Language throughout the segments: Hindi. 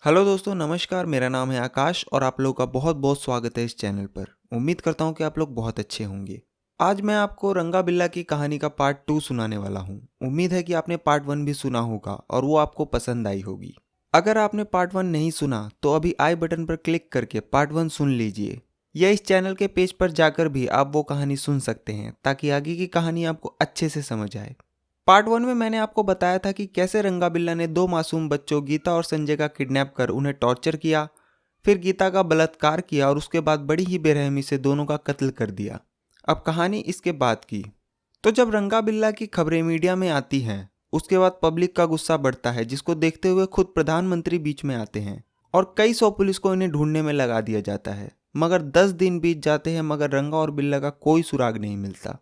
हेलो दोस्तों, नमस्कार। मेरा नाम है आकाश और आप लोगों का बहुत बहुत स्वागत है इस चैनल पर। उम्मीद करता हूँ कि आप लोग बहुत अच्छे होंगे। आज मैं आपको रंगा बिल्ला की कहानी का पार्ट 2 सुनाने वाला हूँ। उम्मीद है कि आपने पार्ट 1 भी सुना होगा और वो आपको पसंद आई होगी। अगर आपने पार्ट 1 नहीं सुना तो अभी आई बटन पर क्लिक करके पार्ट 1 सुन लीजिए, या इस चैनल के पेज पर जाकर भी आप वो कहानी सुन सकते हैं ताकि आगे की कहानी आपको अच्छे से समझ आए। पार्ट 1 में मैंने आपको बताया था कि कैसे रंगा बिल्ला ने दो मासूम बच्चों गीता और संजय का किडनैप कर उन्हें टॉर्चर किया, फिर गीता का बलात्कार किया और उसके बाद बड़ी ही बेरहमी से दोनों का कत्ल कर दिया। अब कहानी इसके बाद की। तो जब रंगा बिल्ला की खबरें मीडिया में आती हैं, उसके बाद पब्लिक का गुस्सा बढ़ता है, जिसको देखते हुए खुद प्रधानमंत्री बीच में आते हैं और कई सौ पुलिस को इन्हें ढूंढने में लगा दिया जाता है। मगर 10 दिन बीत जाते हैं मगर रंगा और बिल्ला का कोई सुराग नहीं मिलता।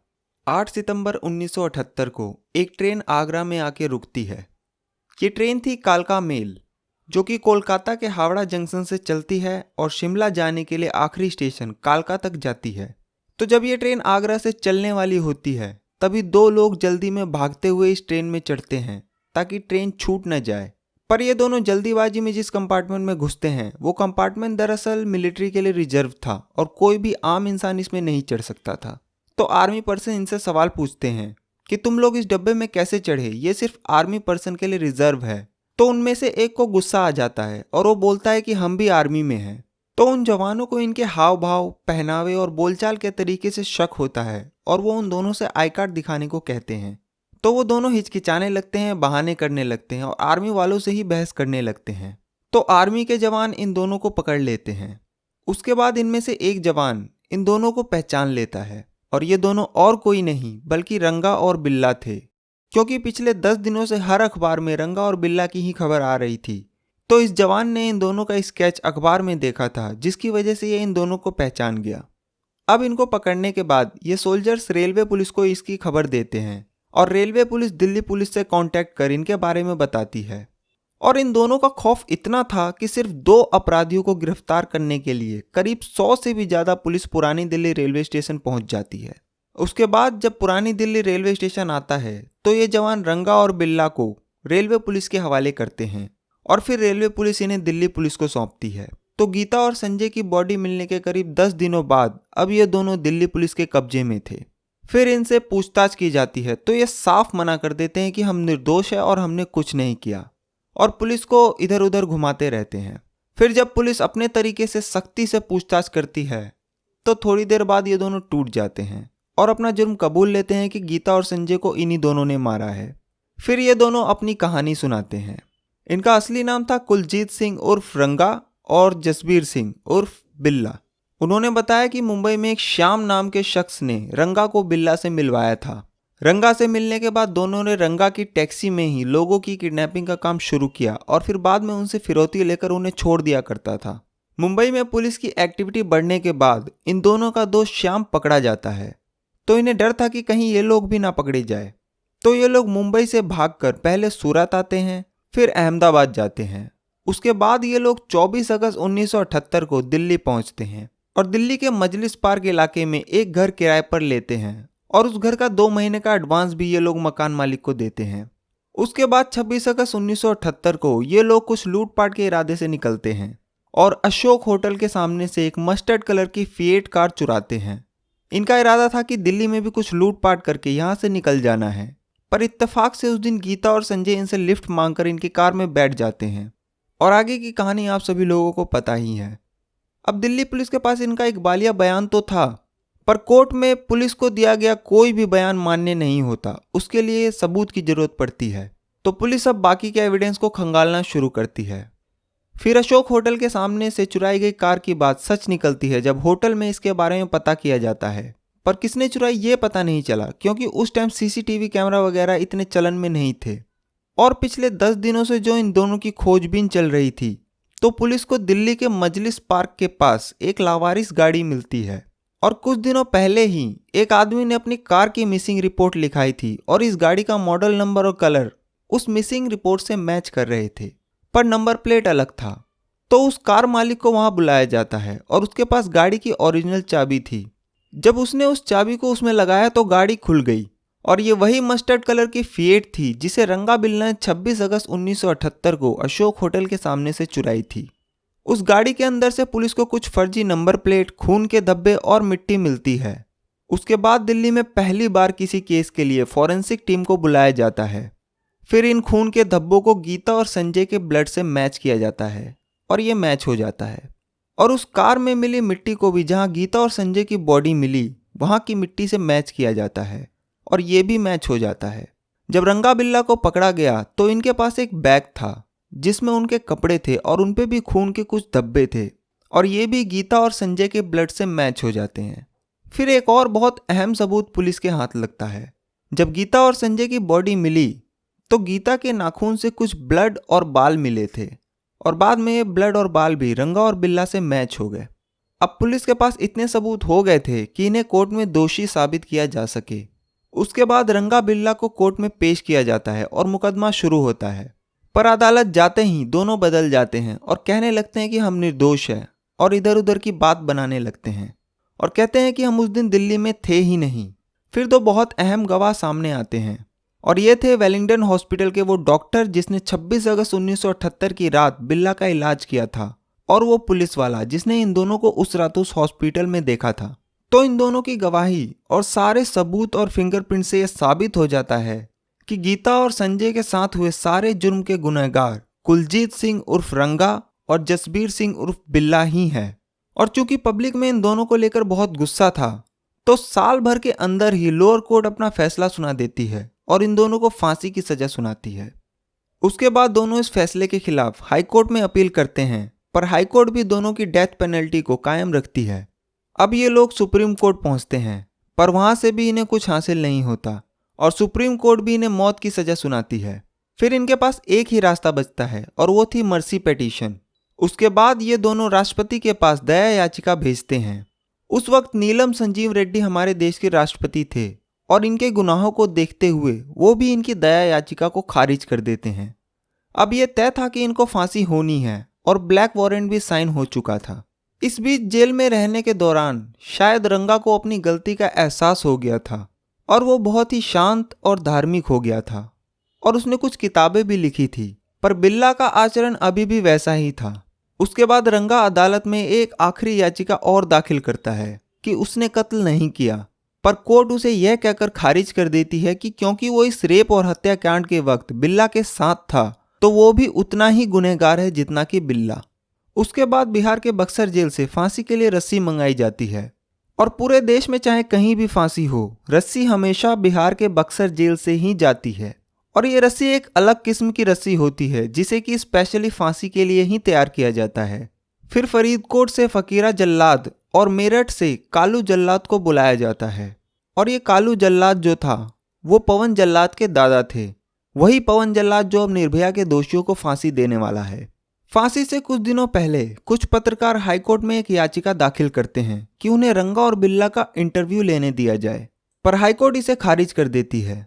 8 सितंबर 1978 को एक ट्रेन आगरा में आके रुकती है। ये ट्रेन थी कालका मेल, जो कि कोलकाता के हावड़ा जंक्शन से चलती है और शिमला जाने के लिए आखिरी स्टेशन कालका तक जाती है। तो जब ये ट्रेन आगरा से चलने वाली होती है, तभी दो लोग जल्दी में भागते हुए इस ट्रेन में चढ़ते हैं ताकि ट्रेन छूट न जाए। पर ये दोनों जल्दीबाजी में जिस कंपार्टमेंट में घुसते हैं, वो कंपार्टमेंट दरअसल मिलिट्री के लिए रिजर्व था और कोई भी आम इंसान इसमें नहीं चढ़ सकता था। तो आर्मी पर्सन इनसे सवाल पूछते हैं कि तुम लोग इस डब्बे में कैसे चढ़े, ये सिर्फ आर्मी पर्सन के लिए रिजर्व है। तो उनमें से एक को गुस्सा आ जाता है और वो बोलता है कि हम भी आर्मी में हैं। तो उन जवानों को इनके हाव भाव, पहनावे और बोलचाल के तरीके से शक होता है और वो उन दोनों से आई कार्ड दिखाने को कहते हैं। तो वो दोनों हिचकिचाने लगते हैं, बहाने करने लगते हैं और आर्मी वालों से ही बहस करने लगते हैं। तो आर्मी के जवान इन दोनों को पकड़ लेते हैं। उसके बाद इनमें से एक जवान इन दोनों को पहचान लेता है और ये दोनों और कोई नहीं बल्कि रंगा और बिल्ला थे, क्योंकि पिछले 10 दिनों से हर अखबार में रंगा और बिल्ला की ही खबर आ रही थी। तो इस जवान ने इन दोनों का स्केच अखबार में देखा था, जिसकी वजह से ये इन दोनों को पहचान गया। अब इनको पकड़ने के बाद ये सोल्जर्स रेलवे पुलिस को इसकी खबर देते हैं और रेलवे पुलिस दिल्ली पुलिस से कांटेक्ट कर इनके बारे में बताती है। और इन दोनों का खौफ इतना था कि सिर्फ 2 अपराधियों को गिरफ्तार करने के लिए करीब 100 से भी ज़्यादा पुलिस पुरानी दिल्ली रेलवे स्टेशन पहुंच जाती है। उसके बाद जब पुरानी दिल्ली रेलवे स्टेशन आता है तो ये जवान रंगा और बिल्ला को रेलवे पुलिस के हवाले करते हैं और फिर रेलवे पुलिस इन्हें दिल्ली पुलिस को सौंपती है। तो गीता और संजय की बॉडी मिलने के करीब 10 दिनों बाद अब ये दोनों दिल्ली पुलिस के कब्जे में थे। फिर इनसे पूछताछ की जाती है तो ये साफ मना कर देते हैं कि हम निर्दोष है और हमने कुछ नहीं किया, और पुलिस को इधर उधर घुमाते रहते हैं। फिर जब पुलिस अपने तरीके से सख्ती से पूछताछ करती है तो थोड़ी देर बाद ये दोनों टूट जाते हैं और अपना जुर्म कबूल लेते हैं कि गीता और संजय को इन्हीं दोनों ने मारा है। फिर ये दोनों अपनी कहानी सुनाते हैं। इनका असली नाम था कुलजीत सिंह उर्फ रंगा और जसबीर सिंह उर्फ बिल्ला। उन्होंने बताया कि मुंबई में एक श्याम नाम के शख्स ने रंगा को बिल्ला से मिलवाया था। रंगा से मिलने के बाद दोनों ने रंगा की टैक्सी में ही लोगों की किडनैपिंग का काम शुरू किया और फिर बाद में उनसे फिरौती लेकर उन्हें छोड़ दिया करता था। मुंबई में पुलिस की एक्टिविटी बढ़ने के बाद इन दोनों का दोस्त श्याम पकड़ा जाता है, तो इन्हें डर था कि कहीं ये लोग भी ना पकड़े जाए। तो ये लोग मुंबई से भागकर पहले सूरत आते हैं, फिर अहमदाबाद जाते हैं। उसके बाद ये लोग 24 अगस्त 1978 को दिल्ली पहुंचते हैं और दिल्ली के मजलिस पार्क इलाके में एक घर किराए पर लेते हैं और उस घर का 2 महीने का एडवांस भी ये लोग मकान मालिक को देते हैं। उसके बाद 26 अगस्त 1978 को ये लोग कुछ लूटपाट के इरादे से निकलते हैं और अशोक होटल के सामने से एक मस्टर्ड कलर की फिएट कार चुराते हैं। इनका इरादा था कि दिल्ली में भी कुछ लूटपाट करके यहाँ से निकल जाना है, पर इत्तेफाक से उस दिन गीता और संजय इनसे लिफ्ट मांगकर इनकी कार में बैठ जाते हैं और आगे की कहानी आप सभी लोगों को पता ही है। अब दिल्ली पुलिस के पास इनका एक बालिया बयान तो था, पर कोर्ट में पुलिस को दिया गया कोई भी बयान मान्य नहीं होता, उसके लिए सबूत की जरूरत पड़ती है। तो पुलिस अब बाकी के एविडेंस को खंगालना शुरू करती है। फिर अशोक होटल के सामने से चुराई गई कार की बात सच निकलती है जब होटल में इसके बारे में पता किया जाता है, पर किसने चुराई ये पता नहीं चला, क्योंकि उस टाइम सीसीटीवी कैमरा वगैरह इतने चलन में नहीं थे। और पिछले 10 दिनों से जो इन दोनों की खोजबीन चल रही थी, तो पुलिस को दिल्ली के मजलिस पार्क के पास एक लावारिस गाड़ी मिलती है और कुछ दिनों पहले ही एक आदमी ने अपनी कार की मिसिंग रिपोर्ट लिखाई थी और इस गाड़ी का मॉडल नंबर और कलर उस मिसिंग रिपोर्ट से मैच कर रहे थे, पर नंबर प्लेट अलग था। तो उस कार मालिक को वहां बुलाया जाता है और उसके पास गाड़ी की ओरिजिनल चाबी थी। जब उसने उस चाबी को उसमें लगाया तो गाड़ी खुल गई और ये वही मस्टर्ड कलर की फिएट थी जिसे रंगा बिल्ला ने 26 अगस्त 1978 को अशोक होटल के सामने से चुराई थी। उस गाड़ी के अंदर से पुलिस को कुछ फर्जी नंबर प्लेट, खून के धब्बे और मिट्टी मिलती है। उसके बाद दिल्ली में पहली बार किसी केस के लिए फॉरेंसिक टीम को बुलाया जाता है। फिर इन खून के धब्बों को गीता और संजय के ब्लड से मैच किया जाता है और ये मैच हो जाता है। और उस कार में मिली मिट्टी को भी जहां गीता और संजय की बॉडी मिली वहां की मिट्टी से मैच किया जाता है और ये भी मैच हो जाता है। जब रंगा बिल्ला को पकड़ा गया तो इनके पास एक बैग था जिसमें उनके कपड़े थे और उन पे भी खून के कुछ धब्बे थे और ये भी गीता और संजय के ब्लड से मैच हो जाते हैं। फिर एक और बहुत अहम सबूत पुलिस के हाथ लगता है। जब गीता और संजय की बॉडी मिली तो गीता के नाखून से कुछ ब्लड और बाल मिले थे और बाद में ये ब्लड और बाल भी रंगा और बिल्ला से मैच हो गए। अब पुलिस के पास इतने सबूत हो गए थे कि इन्हें कोर्ट में दोषी साबित किया जा सके। उसके बाद रंगा बिल्ला को कोर्ट में पेश किया जाता है और मुकदमा शुरू होता है। पर अदालत जाते ही दोनों बदल जाते हैं और कहने लगते हैं कि हम निर्दोष हैं और इधर उधर की बात बनाने लगते हैं और कहते हैं कि हम उस दिन दिल्ली में थे ही नहीं। फिर दो बहुत अहम गवाह सामने आते हैं और ये थे वेलिंगटन हॉस्पिटल के वो डॉक्टर जिसने 26 अगस्त 1978 की रात बिल्ला का इलाज किया था और वो पुलिस वाला जिसने इन दोनों को उस रात उस हॉस्पिटल में देखा था। तो इन दोनों की गवाही और सारे सबूत और फिंगरप्रिंट से यह साबित हो जाता है कि गीता और संजय के साथ हुए सारे जुर्म के गुनहगार कुलजीत सिंह उर्फ रंगा और जसबीर सिंह उर्फ बिल्ला ही है। और चूंकि पब्लिक में इन दोनों को लेकर बहुत गुस्सा था तो साल भर के अंदर ही लोअर कोर्ट अपना फैसला सुना देती है और इन दोनों को फांसी की सजा सुनाती है। उसके बाद दोनों इस फैसले के खिलाफ हाई कोर्ट में अपील करते हैं पर हाई कोर्ट भी दोनों की डेथ पेनल्टी को कायम रखती है। अब ये लोग सुप्रीम कोर्ट पहुंचते हैं पर वहां से भी इन्हें कुछ हासिल नहीं होता और सुप्रीम कोर्ट भी इन्हें मौत की सजा सुनाती है। फिर इनके पास एक ही रास्ता बचता है और वो थी मर्सी पिटीशन। उसके बाद ये दोनों राष्ट्रपति के पास दया याचिका भेजते हैं। उस वक्त नीलम संजीव रेड्डी हमारे देश के राष्ट्रपति थे और इनके गुनाहों को देखते हुए वो भी इनकी दया याचिका को खारिज कर देते हैं। अब ये तय था कि इनको फांसी होनी है और ब्लैक वारंट भी साइन हो चुका था। इस बीच जेल में रहने के दौरान शायद रंगा को अपनी गलती का एहसास हो गया था और वो बहुत ही शांत और धार्मिक हो गया था और उसने कुछ किताबें भी लिखी थी। पर बिल्ला का आचरण अभी भी वैसा ही था। उसके बाद रंगा अदालत में एक आखिरी याचिका और दाखिल करता है कि उसने कत्ल नहीं किया, पर कोर्ट उसे यह कहकर खारिज कर देती है कि क्योंकि वो इस रेप और हत्याकांड के वक्त बिल्ला के साथ था तो वो भी उतना ही गुनहगार है जितना कि बिल्ला। उसके बाद बिहार के बक्सर जेल से फांसी के लिए रस्सी मंगाई जाती है और पूरे देश में चाहे कहीं भी फांसी हो रस्सी हमेशा बिहार के बक्सर जेल से ही जाती है। और ये रस्सी एक अलग किस्म की रस्सी होती है जिसे कि स्पेशली फांसी के लिए ही तैयार किया जाता है। फिर फरीदकोट से फकीरा जल्लाद और मेरठ से कालू जल्लाद को बुलाया जाता है और ये कालू जल्लाद जो था वो पवन जल्लाद के दादा थे, वही पवन जल्लाद जो अब निर्भया के दोषियों को फांसी देने वाला है। फांसी से कुछ दिनों पहले कुछ पत्रकार हाईकोर्ट में एक याचिका दाखिल करते हैं कि उन्हें रंगा और बिल्ला का इंटरव्यू लेने दिया जाए, पर हाईकोर्ट इसे खारिज कर देती है।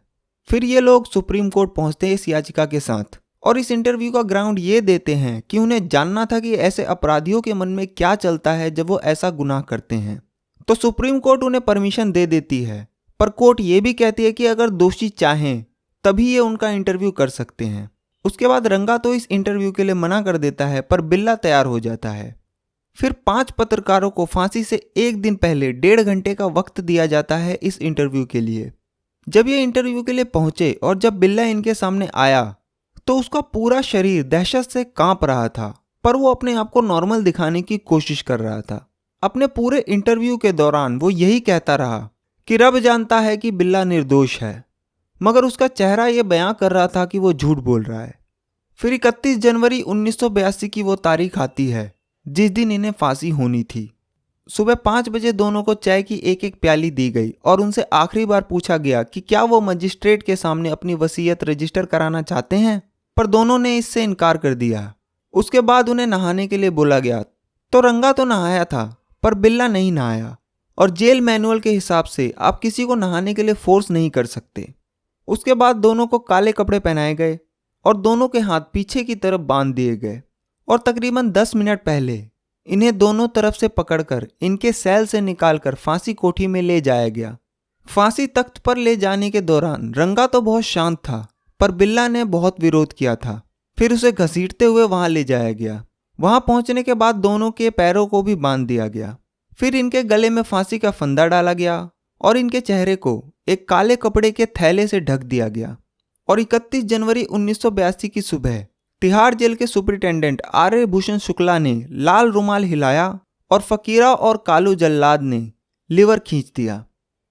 फिर ये लोग सुप्रीम कोर्ट पहुंचते हैं इस याचिका के साथ और इस इंटरव्यू का ग्राउंड ये देते हैं कि उन्हें जानना था कि ऐसे अपराधियों के मन में क्या चलता है जब वो ऐसा गुनाह करते हैं। तो सुप्रीम कोर्ट उन्हें परमिशन दे देती है, पर कोर्ट ये भी कहती है कि अगर दोषी चाहें तभी ये उनका इंटरव्यू कर सकते हैं। उसके बाद रंगा तो इस इंटरव्यू के लिए मना कर देता है पर बिल्ला तैयार हो जाता है। फिर 5 पत्रकारों को फांसी से एक दिन पहले 1.5 घंटे का वक्त दिया जाता है इस इंटरव्यू के लिए। जब ये इंटरव्यू के लिए पहुंचे और जब बिल्ला इनके सामने आया तो उसका पूरा शरीर दहशत से कांप रहा था, पर वो अपने आप को नॉर्मल दिखाने की कोशिश कर रहा था। अपने पूरे इंटरव्यू के दौरान वो यही कहता रहा कि रब जानता है कि बिल्ला निर्दोष है, मगर उसका चेहरा ये बयां कर रहा था कि वो झूठ बोल रहा है। फिर 31 जनवरी 1982 की वो तारीख आती है जिस दिन इन्हें फांसी होनी थी। सुबह 5 बजे दोनों को चाय की एक एक प्याली दी गई और उनसे आखिरी बार पूछा गया कि क्या वो मजिस्ट्रेट के सामने अपनी वसीयत रजिस्टर कराना चाहते हैं, पर दोनों ने इससे इनकार कर दिया। उसके बाद उन्हें नहाने के लिए बोला गया तो रंगा तो नहाया था पर बिल्ला नहीं नहाया और जेल मैनुअल के हिसाब से आप किसी को नहाने के लिए फोर्स नहीं कर सकते। उसके बाद दोनों को काले कपड़े पहनाए गए और दोनों के हाथ पीछे की तरफ बांध दिए गए और तकरीबन 10 मिनट पहले इन्हें दोनों तरफ से पकड़कर इनके सेल से निकालकर फांसी कोठी में ले जाया गया। फांसी तख्त पर ले जाने के दौरान रंगा तो बहुत शांत था, पर बिल्ला ने बहुत विरोध किया था। फिर उसे घसीटते हुए वहां ले जाया गया। वहां पहुंचने के बाद दोनों के पैरों को भी बांध दिया गया। फिर इनके गले में फांसी का फंदा डाला गया और इनके चेहरे को एक काले कपड़े के थैले से ढक दिया गया। और 31 जनवरी 1982 की सुबह तिहाड़ जेल के सुपरिटेंडेंट आर्य भूषण शुक्ला ने लाल रुमाल हिलाया और फकीरा और कालू जल्लाद ने लीवर खींच दिया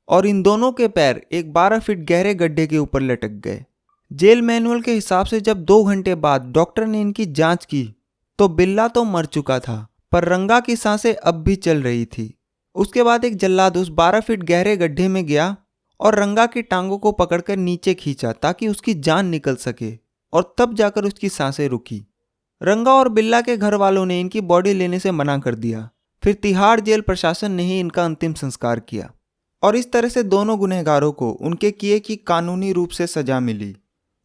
और इन दोनों के पैर एक 12 फीट गहरे गड्ढे के ऊपर लटक गए। जेल मैनुअल के हिसाब से जब 2 घंटे बाद डॉक्टर ने इनकी जांच की तो बिल्ला तो मर चुका था, पर रंगा की सांसें अब भी चल रही थी। उसके बाद एक जल्लाद उस 12 फीट गहरे गड्ढे में गया और रंगा की टांगों को पकड़कर नीचे खींचा ताकि उसकी जान निकल सके, और तब जाकर उसकी सांसें रुकी। रंगा और बिल्ला के घर वालों ने इनकी बॉडी लेने से मना कर दिया। फिर तिहाड़ जेल प्रशासन ने ही इनका अंतिम संस्कार किया और इस तरह से दोनों गुनहगारों को उनके किए की कानूनी रूप से सजा मिली।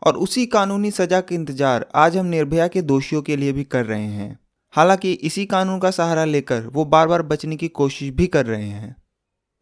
और उसी कानूनी सजा के इंतजार आज हम निर्भया के दोषियों के लिए भी कर रहे हैं। हालांकि इसी कानून का सहारा लेकर वो बार बार बचने की कोशिश भी कर रहे हैं।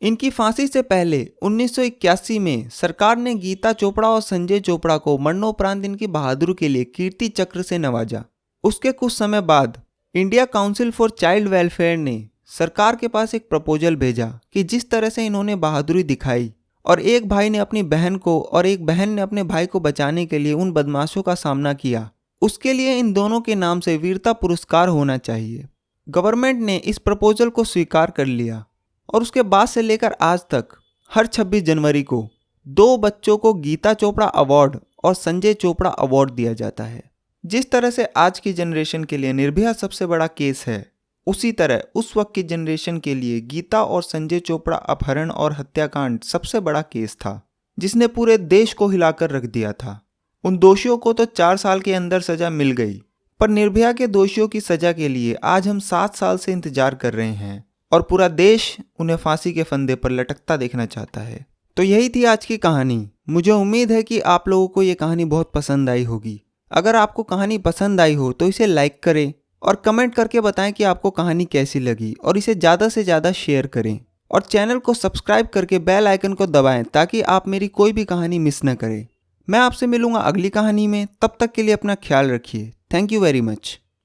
इनकी फांसी से पहले 1981 में सरकार ने गीता चोपड़ा और संजय चोपड़ा को मरणोपरांत इनकी बहादुरी के लिए कीर्ति चक्र से नवाजा। उसके कुछ समय बाद India council for child welfare ने सरकार के पास एक प्रपोजल भेजा कि जिस तरह से इन्होंने बहादुरी दिखाई और एक भाई ने अपनी बहन को और एक बहन ने अपने भाई को बचाने के लिए उन बदमाशों का सामना किया, उसके लिए इन दोनों के नाम से वीरता पुरस्कार होना चाहिए। गवर्नमेंट ने इस प्रपोजल को स्वीकार कर लिया और उसके बाद से लेकर आज तक हर 26 जनवरी को 2 बच्चों को गीता चोपड़ा अवार्ड और संजय चोपड़ा अवार्ड दिया जाता है। जिस तरह से आज की जनरेशन के लिए निर्भया सबसे बड़ा केस है, उसी तरह उस वक्त की जनरेशन के लिए गीता और संजय चोपड़ा अपहरण और हत्याकांड सबसे बड़ा केस था, जिसने पूरे देश को हिलाकर रख दिया था। उन दोषियों को तो 4 साल के अंदर सजा मिल गई, पर निर्भया के दोषियों की सजा के लिए आज हम 7 साल से इंतजार कर रहे हैं और पूरा देश उन्हें फांसी के फंदे पर लटकता देखना चाहता है। तो यही थी आज की कहानी। मुझे उम्मीद है कि आप लोगों को ये कहानी बहुत पसंद आई होगी। अगर आपको कहानी पसंद आई हो तो इसे लाइक करें और कमेंट करके बताएं कि आपको कहानी कैसी लगी, और इसे ज़्यादा से ज़्यादा शेयर करें और चैनल को सब्सक्राइब करके बेल आइकन को दबाएं ताकि आप मेरी कोई भी कहानी मिस न करें। मैं आपसे मिलूंगा अगली कहानी में। तब तक के लिए अपना ख्याल रखिए। Thank you very much.